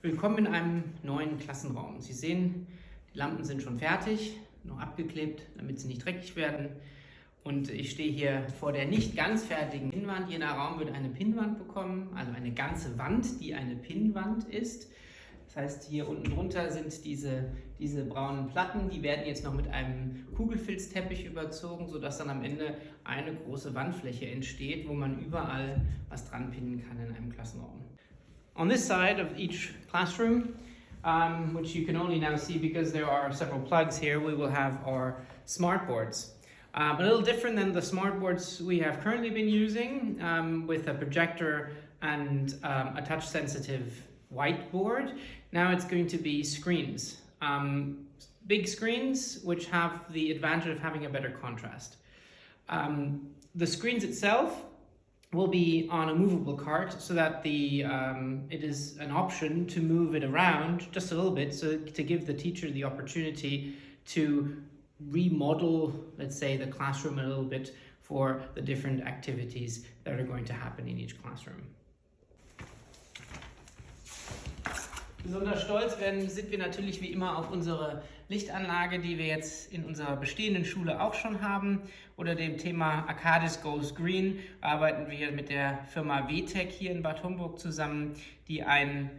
Willkommen in einem neuen Klassenraum. Sie sehen, die Lampen sind schon fertig, noch abgeklebt, damit sie nicht dreckig werden. Und ich stehe hier vor der nicht ganz fertigen Pinnwand. Jeder Raum wird eine Pinnwand bekommen, also eine ganze Wand, die eine Pinnwand ist. Das heißt, hier unten drunter sind diese braunen Platten, die werden jetzt noch mit einem Kugelfilzteppich überzogen, sodass dann am Ende eine große Wandfläche entsteht, wo man überall was dran pinnen kann in einem Klassenraum. On this side of each classroom, which you can only now see because there are several plugs here, we will have our smart boards. A little different than the smart boards we have currently been using, with a projector and a touch-sensitive whiteboard. Now it's going to be screens. Big screens which have the advantage of having a better contrast. The screens itself will be on a movable cart so that it is an option to move it around just a little bit, so to give the teacher the opportunity to remodel, let's say, the classroom a little bit for the different activities that are going to happen in each classroom. Besonders stolz sind wir natürlich wie immer auf unsere Lichtanlage, die wir jetzt in unserer bestehenden Schule auch schon haben. Unter dem Thema Accadis Goes Green arbeiten wir mit der Firma WTEC hier in Bad Homburg zusammen, die ein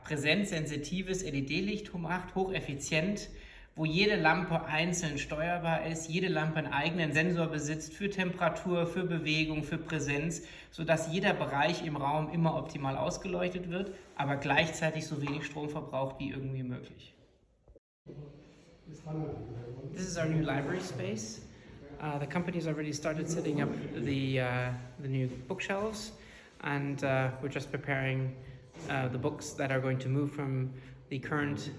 präsenzsensitives LED-Licht macht, hocheffizient, wo jede Lampe einzeln steuerbar ist, jede Lampe einen eigenen Sensor besitzt für Temperatur, für Bewegung, für Präsenz, sodass jeder Bereich im Raum immer optimal ausgeleuchtet wird, aber gleichzeitig so wenig Strom verbraucht wie irgendwie möglich. This is our new library space. The company's already started setting up the new bookshelves, and we're just preparing the books that are going to move from the current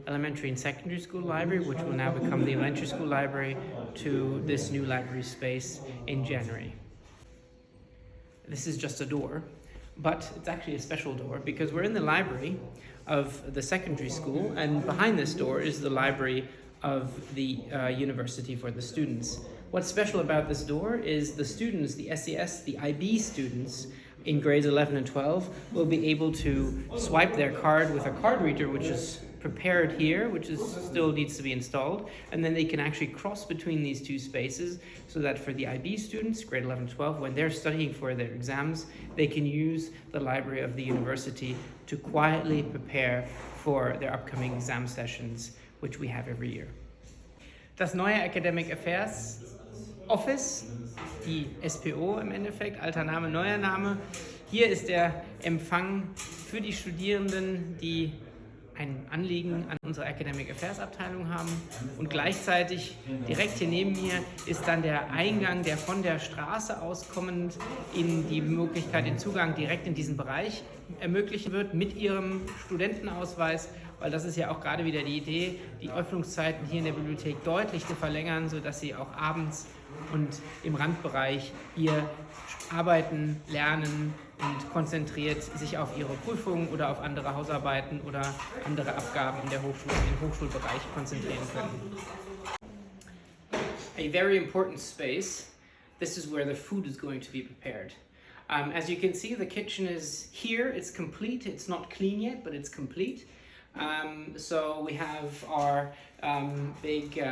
elementary and secondary school library, which will now become the elementary school library, to this new library space in January. This is just a door, but it's actually a special door because we're in the library of the secondary school, and behind this door is the library of the university for the students. What's special about this door is the students, the SES, the IB students in grades 11 and 12 will be able to swipe their card with a card reader, which is prepared here, which still needs to be installed, and then they can actually cross between these two spaces so that for the IB students, grade 11 and 12, when they're studying for their exams, they can use the library of the university to quietly prepare for their upcoming exam sessions, which we have every year. Das neue Academic Affairs Office, die SPO im Endeffekt, alter Name, neuer Name. Hier ist der Empfang für die Studierenden, die ein Anliegen an unsere Academic Affairs Abteilung haben, und gleichzeitig direkt hier neben mir ist dann der Eingang, der von der Straße aus kommend Ihnen die Möglichkeit, den Zugang direkt in diesen Bereich ermöglichen wird mit Ihrem Studentenausweis, weil das ist ja auch gerade wieder die Idee, die Öffnungszeiten hier in der Bibliothek deutlich zu verlängern, sodass Sie auch abends und im Randbereich hier arbeiten, lernen und konzentriert sich auf ihre Prüfungen oder auf andere Hausarbeiten oder andere Abgaben in der Hochschule, im Hochschulbereich konzentrieren können. A very important space. This is where the food is going to be prepared. As you can see, the kitchen is here. It's complete. It's not clean yet, but it's complete. So we have our big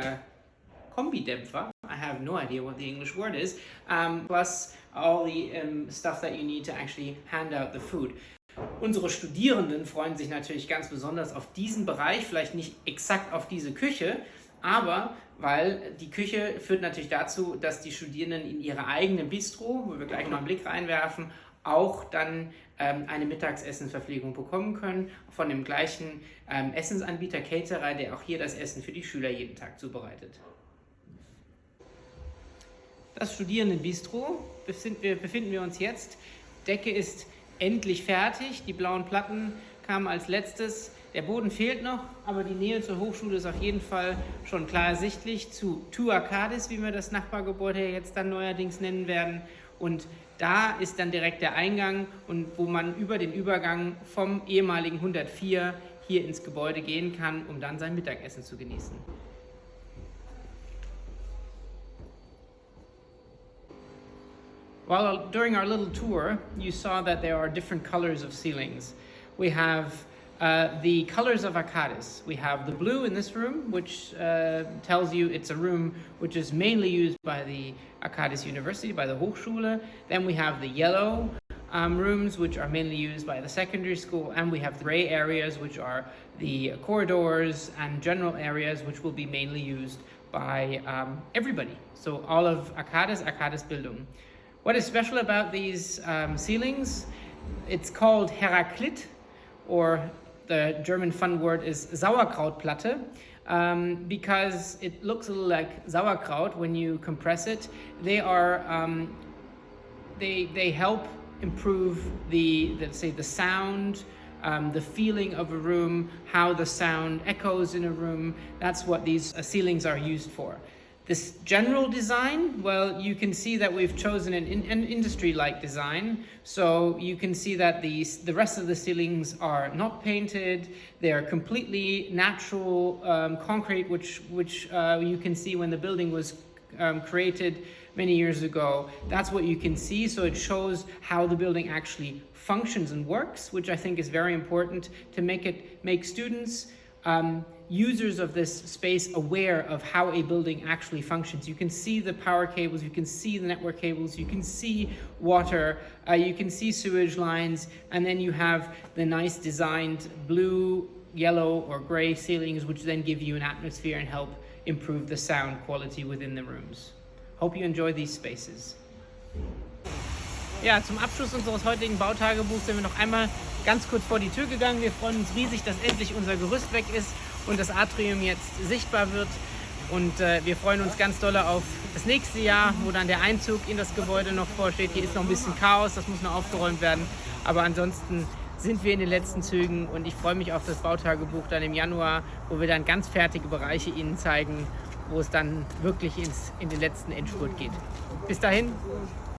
Kombidämpfer. I have no idea what the English word is, plus all the stuff that you need to actually hand out the food. Unsere Studierenden freuen sich natürlich ganz besonders auf diesen Bereich, vielleicht nicht exakt auf diese Küche, aber weil die Küche führt natürlich dazu, dass die Studierenden in ihrer eigenen Bistro, wo wir gleich noch einen Blick reinwerfen, auch dann eine Mittagsessenverpflegung bekommen können von dem gleichen Essensanbieter, Caterer, der auch hier das Essen für die Schüler jeden Tag zubereitet. Das Studierendenbistro befinden wir uns jetzt. Decke ist endlich fertig. Die blauen Platten kamen als letztes. Der Boden fehlt noch, aber die Nähe zur Hochschule ist auf jeden Fall schon klar ersichtlich zu accadis, wie wir das Nachbargebäude jetzt dann neuerdings nennen werden. Und da ist dann direkt der Eingang, und wo man über den Übergang vom ehemaligen 104 hier ins Gebäude gehen kann, um dann sein Mittagessen zu genießen. During our little tour, you saw that there are different colors of ceilings. we have the colors of accadis. We have the blue in this room, which tells you it's a room which is mainly used by the Accadis University, by the Hochschule. Then we have the yellow rooms, which are mainly used by the secondary school, and we have the gray areas, which are the corridors and general areas, which will be mainly used by everybody. So all of Accadis Bildung. What is special about these ceilings? It's called Heraklit, or the German fun word is Sauerkrautplatte, because it looks a little like sauerkraut when you compress it. They are they help improve the sound, the feeling of a room, how the sound echoes in a room. That's what these ceilings are used for. This general design, well, you can see that we've chosen an industry-like design. So you can see that the rest of the ceilings are not painted. They're completely natural concrete, which you can see when the building was created many years ago. That's what you can see. So it shows how the building actually functions and works, which I think is very important to make students users of this space aware of how a building actually functions. You can see the power cables, you can see the network cables, you can see water, you can see sewage lines, and then you have the nice designed blue, yellow, or gray ceilings, which then give you an atmosphere and help improve the sound quality within the rooms. Hope you enjoy these spaces. Ja, zum Abschluss unseres heutigen Bautagebuchs sind wir noch einmal ganz kurz vor die Tür gegangen. Wir freuen uns riesig, dass endlich unser Gerüst weg ist und das Atrium jetzt sichtbar wird. Und wir freuen uns ganz doll auf das nächste Jahr, wo dann der Einzug in das Gebäude noch vorsteht. Hier ist noch ein bisschen Chaos, das muss noch aufgeräumt werden. Aber ansonsten sind wir in den letzten Zügen und ich freue mich auf das Bautagebuch dann im Januar, wo wir dann ganz fertige Bereiche Ihnen zeigen, wo es dann wirklich in den letzten Endspurt geht. Bis dahin.